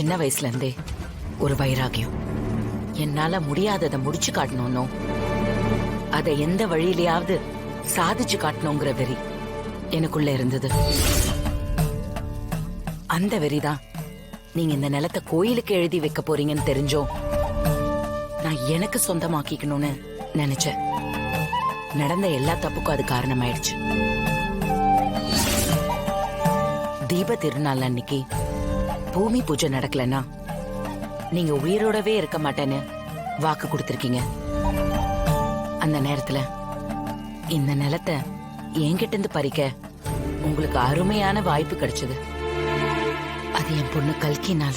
சின்ன வயசுல இருந்தே ஒரு வைராகியம். என்னால முடியாததை முடிச்சு காட்டணும், அதை எந்த வழியிலயாவது சாதிச்சு காட்டணுங்கிற வெறி எனக்குள்ள இருந்தது. அந்த வெறிதான் நீங்க இந்த நிலத்தை கோயிலுக்கு எழுதி வைக்க போறீங்கன்னு தெரிஞ்சோ நான் எனக்கு சொந்தமாக்கிக்கணும்னு நினைச்சேன். நடந்த எல்லா தப்புக்கும் அது காரணமாயிடுச்சு. தீப திருநாள் அன்னைக்கு பூமி பூஜை நடக்கலன்னா நீங்க உயிரோடவே இருக்க மாட்டேன்னு வாக்கு கொடுத்திருக்கீங்க. அந்த நேரத்துல இந்த நிலத்தை என்கிட்ட இருந்து பறிக்க உங்களுக்கு அருமையான வாய்ப்பு கிடைச்சது. அது என் பொண்ணு கல்கினால.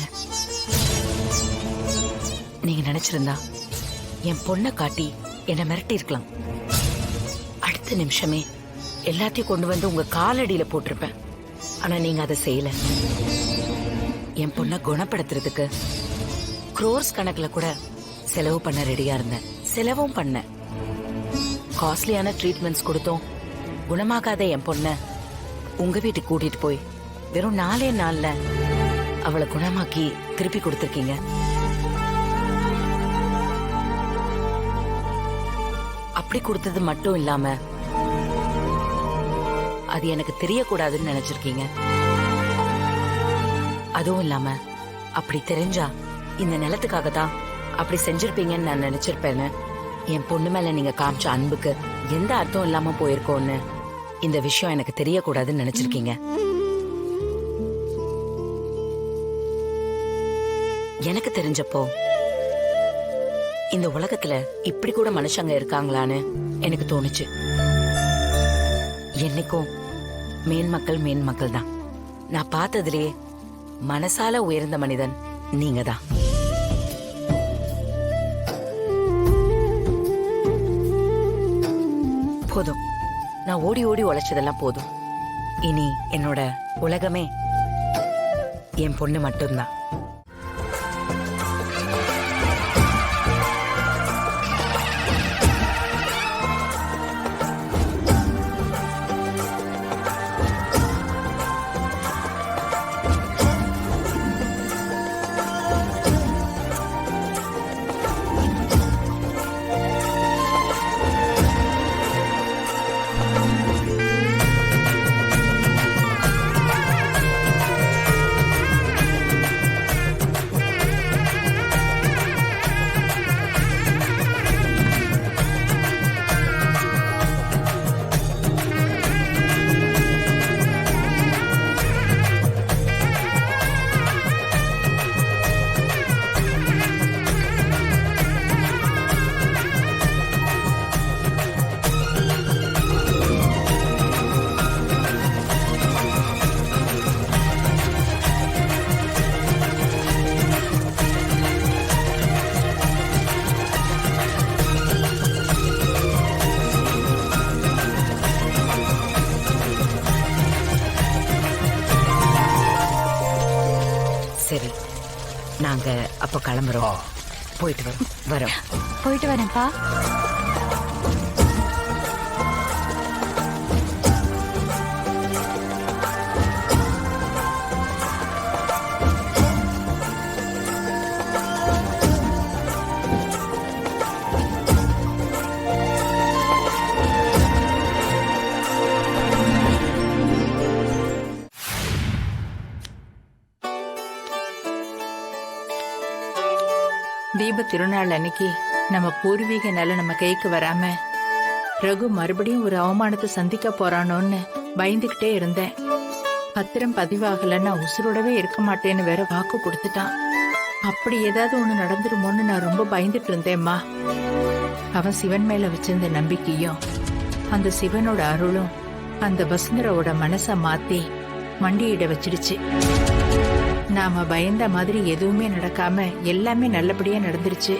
நீங்க நினைச்சிருந்தா என் பொண்ணை காட்டி என்ன மிரட்டி இருக்கலாம். அடுத்த நிமிஷமே எல்லாத்தையும் கொண்டு வந்து உங்க காலடியில போட்டிருப்பேன். ஆனா நீங்க அதை செய்யல. என் பொண்ணை குணப்படுத்துறதுக்கு crores கணக்குல கூட செலவு பண்ண ரெடியா இருந்தேன். செலவும் பண்ண. காஸ்ட்லியான ட்ரீட்மெண்ட்ஸ் கொடுத்தோம். குணமாகாத என் பொண்ண உங்க வீட்டுக்கு கூட்டிட்டு போய் வெறும் 4 நாள்ல அவளை குணமாக்கி திருப்பி கொடுத்திருக்கீங்க. அப்படி கொடுத்தது மட்டும் இல்லாம அது எனக்கு தெரியக்கூடாதுன்னு நினைச்சிருக்கீங்க. அதுவும் இல்லாம அப்படி தெரிஞ்சா இந்த நிலத்துக்காக தான் அப்படி செஞ்சிருப்பீங்கன்னு நான் நினைச்சிருப்பேன்னு என் பொண்ணு மேல நீங்க காமிச்ச அன்புக்கு எந்த அர்த்தம் இல்லாம போயிருக்கோன்னு இந்த விஷயம் எனக்கு தெரியக்கூடாதுன்னு நினைச்சிருக்கீங்க. எனக்கு தெரிஞ்சப்போ இந்த உலகத்துல இப்படி கூட மனுஷங்க இருக்காங்களான்னு எனக்கு தோணுச்சு. என்னைக்கும் மேன்மக்கள் தான். நான் பார்த்ததுலயே மனசால உயர்ந்த மனிதன் நீங்க தான். போதும், நான் ஓடி ஓடி உழைச்சதெல்லாம் போதும். இனி என்னோட உலகமே என் பொண்ணு மட்டும்தான். சரி, நாங்க அப்ப கிளம்புறோம். போயிட்டு வரோம். போயிட்டு வரேன்ப்பா. தீப திருநாள் அன்னைக்கு நம்ம பூர்வீக நில நம்ம கைக்கு வராம ரகு மறுபடியும் ஒரு அவமானத்தை சந்திக்க போறானோன்னு பயந்துகிட்டே இருந்தேன். பத்திரம் பதிவாகலன்னா உசுரோடவே இருக்க மாட்டேன்னு வேற வாக்கு கொடுத்துட்டான். அப்படி ஏதாவது ஒண்ணு நடந்துருமோன்னு நான் ரொம்ப பயந்துட்டு இருந்தேம்மா. அவன் சிவன் மேல வச்சிருந்த நம்பிக்கையும் அந்த சிவனோட அருளும் அந்த வசுந்தராவோட மனச மாத்தி மண்டியிட வச்சிடுச்சு. நாம பயந்த மாதிரி எதுவுமே நடக்காம எல்லாமே நல்லபடியா நடந்துருச்சு.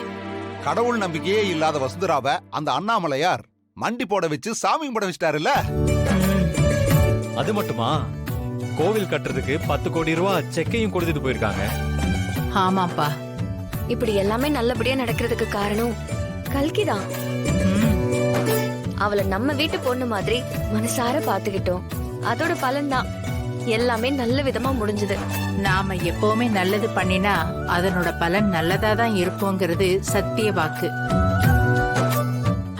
கடவுள் நம்பிக்கையே இல்லாத வசுந்தராவை அந்த அண்ணாமலையார் மண்டி போட வச்சு சாமி போட வச்சிட்டாருல்ல. அது மட்டுமா, கோவில் கட்டுறதுக்கு 10 கோடி ரூபாய் செக்கையும் கொடுத்துட்டு போயிருக்காங்க. ஆமாப்பா, இப்படி எல்லாமே நல்லபடியா நடக்கிறதுக்கு காரணம் கல்கிதான். அவளை நம்ம வீட்டு பொண்ணு மாதிரி மனசார பாத்துக்கிட்டோம். அதோட பலன்தான் எல்லாமே நல்ல விதமா முடிஞ்சது. நாம எப்பவுமே நல்லது பண்ணினா அதனோட பலன் நல்லதா தான் இருக்குங்கிறது சத்திய வாக்கு.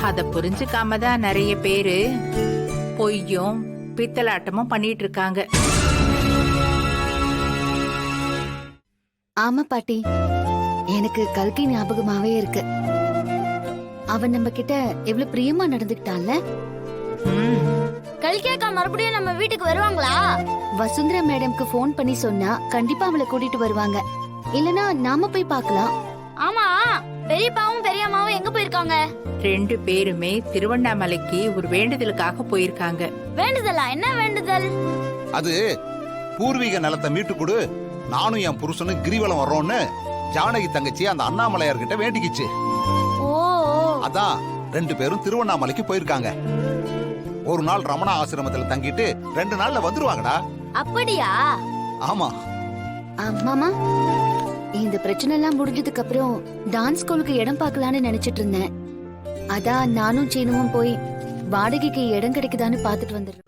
அத புரிஞ்சுக்காம தான் நிறைய பேரு பொய்யும் பித்தலாட்டமும் பண்ணிட்டு இருக்காங்க. ஆமா பாட்டி, எனக்கு கல்கி ஞாபகமாவே இருக்கு. அவன் நம்ம கிட்ட எவ்வளவு பிரியமா நடந்துக்கிட்டான்ல. கல்கி அக்கா மறுபடியும் நம்ம வீட்டுக்கு வருவாங்களா? வசுந்தரா மேடம்க்கு போன் பண்ணி சொன்னா கண்டிப்பா அவளை கூட்டிட்டு வருவாங்க. இல்லனா நாம போய் பார்க்கலாம். ஆமா, பெரியப்பாவும் பெரியம்மாவும் எங்க போயிருக்காங்க? 2 பேருமே திருவண்ணாமலைக்கு ஒரு வேண்டுதலுக்காக போயிருக்காங்க. வேண்டுதலா? என்ன வேண்டுதல்? அது பூர்வீக நிலத்தை மீட்டு கொடு, நானும் என் புருஷனும் கிரிவலம் வர்றோம்னு ஜானகி தங்கச்சி அந்த அண்ணாமலையார்கிட்ட வேண்டிக்கிச்சு. ஓ, அதான் 2 பேரும் திருவண்ணாமலைக்கு போயிருக்காங்க. ஒரு நாள் ரமணா ஆசிரமத்துல தங்கிட்டு 2 நாள்ல வந்துருவாங்கடா. அப்படியா? ஆமா. மாமா, இந்த பிரச்சனை எல்லாம் முடிஞ்சதுக்கு அப்புறம் டான்ஸ் ஸ்கூலுக்கு இடம் பார்க்கலான்னு நினைச்சிட்டு இருந்தேன். அதான் நானும் சீனுவும் போய் வாடகைக்கு இடம் கிடைக்குதான்னு பாத்துட்டு வந்துடுறோம்.